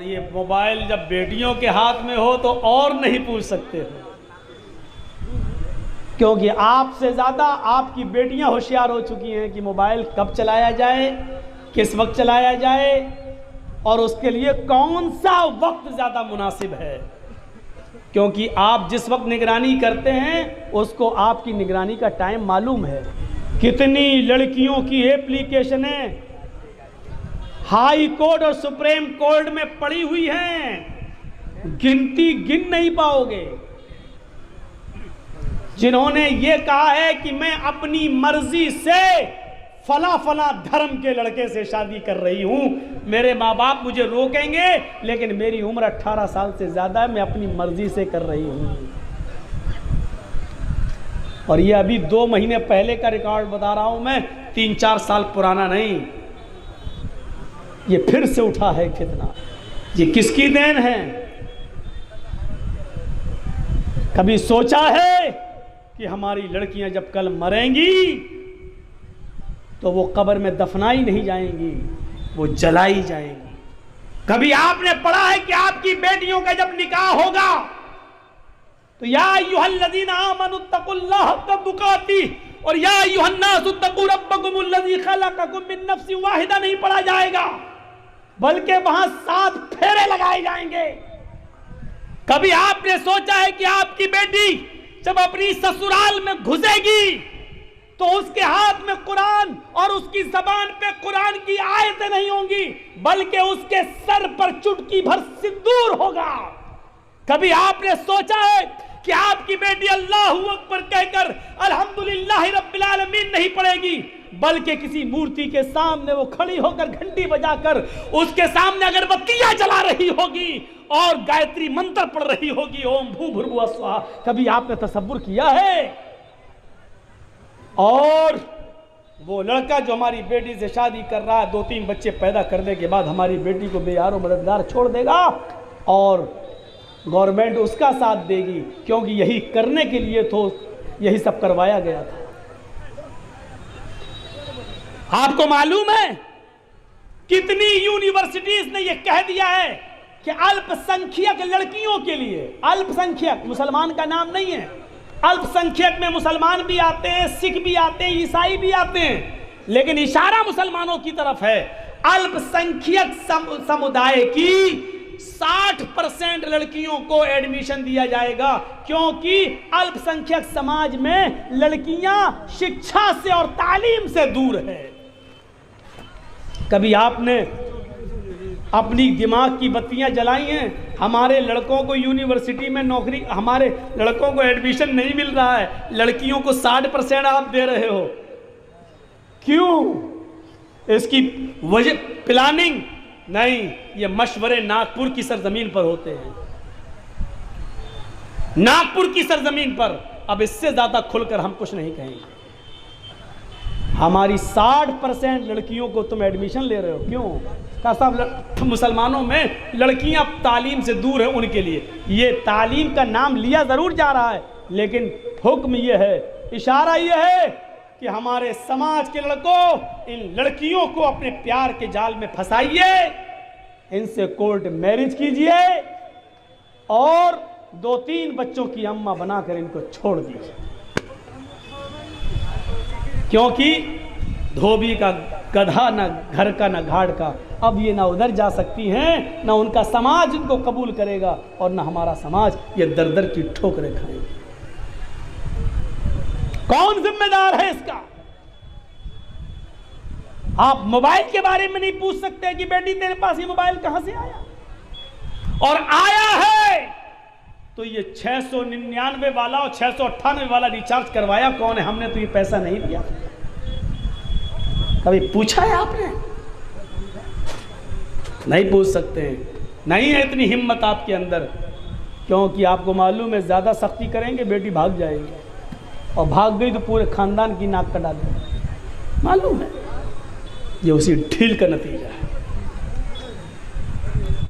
और ये मोबाइल जब बेटियों के हाथ में हो तो और नहीं पूछ सकते हो, क्योंकि आपसे ज़्यादा आपकी बेटियां होशियार हो चुकी हैं कि मोबाइल कब चलाया जाए, किस वक्त चलाया जाए और उसके लिए कौन सा वक्त ज़्यादा मुनासिब है। क्योंकि आप जिस वक्त निगरानी करते हैं उसको आपकी निगरानी का टाइम मालूम है। कितनी लड़कियों की एप्लीकेशनें हाई कोर्ट और सुप्रीम कोर्ट में पड़ी हुई हैं, गिन नहीं पाओगे, जिन्होंने ये कहा है कि मैं अपनी मर्जी से फला फला धर्म के लड़के से शादी कर रही हूं, मेरे माँ बाप मुझे रोकेंगे लेकिन मेरी उम्र 18 साल से ज्यादा है, मैं अपनी मर्जी से कर रही हूं। और ये अभी 2 महीने पहले का रिकॉर्ड बता रहा हूं मैं, 3-4 साल पुराना नहीं। ये फिर से उठा है फितना। ये किसकी देन है? कभी सोचा है कि हमारी लड़कियां जब कल मरेंगी तो वो कब्र में दफनाई नहीं जाएंगी, वो जलाई जाएंगी। कभी आपने पढ़ा है कि आपकी बेटियों का जब निकाह होगा तो या अय्युहल्लज़ीना आमनुत्तकुल्लाह हक़्क़ तुक़ातिह और या अय्युहन्नासुत्तक़ू रब्बकुमुल्लज़ी ख़लक़कुम मिन नफ़्सिन वाहिदा नहीं पढ़ा जाएगा, बल्कि वहां 7 फेरे लगाए जाएंगे। कभी आपने सोचा है कि आपकी बेटी जब अपनी ससुराल में घुसेगी तो उसके हाथ में कुरान और उसकी जबान पे कुरान की आयतें नहीं होंगी, बल्कि उसके सर पर चुटकी भर सिंदूर होगा। कभी आपने सोचा है कि आपकी बेटी अल्लाहु अकबर कहकर अल्हम्दुलिल्लाह रब्बिल आलमीन नहीं पढ़ेगी, बल्कि किसी मूर्ति के सामने वो खड़ी होकर घंटी बजाकर उसके सामने अगरबत्तियां जला रही होगी और गायत्री मंत्र पढ़ रही होगी, ओम भूर्भुवः स्वः। कभी आपने तसव्वुर किया है? और वो लड़का जो हमारी बेटी से शादी कर रहा है, 2-3 बच्चे पैदा करने के बाद हमारी बेटी को बेयारो मददगार छोड़ देगा और गवर्नमेंट उसका साथ देगी, क्योंकि यही करने के लिए तो यही सब करवाया गया था। आपको मालूम है कितनी यूनिवर्सिटीज ने यह कह दिया है कि अल्पसंख्यक लड़कियों के लिए, अल्पसंख्यक मुसलमान का नाम नहीं है, अल्पसंख्यक में मुसलमान भी आते हैं, सिख भी आते हैं, ईसाई भी आते हैं, लेकिन इशारा मुसलमानों की तरफ है। अल्पसंख्यक समुदाय की 60% लड़कियों को एडमिशन दिया जाएगा, क्योंकि अल्पसंख्यक समाज में लड़कियां शिक्षा से और तालीम से दूर है। कभी आपने अपनी दिमाग की बत्तियां जलाई हैं? हमारे लड़कों को यूनिवर्सिटी में नौकरी, हमारे लड़कों को एडमिशन नहीं मिल रहा है, लड़कियों को 60% आप दे रहे हो, क्यों? इसकी वजह प्लानिंग नहीं, ये मशवरे नागपुर की सरजमीन पर होते हैं, नागपुर की सरजमीन पर। अब इससे ज्यादा खुलकर हम कुछ नहीं कहेंगे। हमारी 60% लड़कियों को तुम एडमिशन ले रहे हो, क्यों? का साहब मुसलमानों में लड़कियां तालीम से दूर है, उनके लिए ये तालीम का नाम लिया जरूर जा रहा है, लेकिन हुक्म ये है, इशारा ये है कि हमारे समाज के लड़कों, इन लड़कियों को अपने प्यार के जाल में फंसाइए, इनसे कोर्ट मैरिज कीजिए और 2-3 बच्चों की अम्मा बनाकर इनको छोड़ दीजिए, क्योंकि धोबी का गधा न घर का न घाट का। अब ये ना उधर जा सकती हैं, ना उनका समाज इनको कबूल करेगा और ना हमारा समाज ये दर दर की ठोकरें खाएगा। कौन जिम्मेदार है इसका? आप मोबाइल के बारे में नहीं पूछ सकते कि बेटी तेरे पास ये मोबाइल कहां से आया, और आया है तो ये 699 वाला और 698 वाला रिचार्ज करवाया कौन है? हमने तो ये पैसा नहीं दिया। कभी पूछा है आपने? नहीं पूछ सकते हैं, नहीं है इतनी हिम्मत आपके अंदर, क्योंकि आपको मालूम है ज्यादा सख्ती करेंगे बेटी भाग जाएगी, और भाग गई तो पूरे खानदान की नाक कटा देगी। मालूम है, ये उसी ढील का नतीजा है।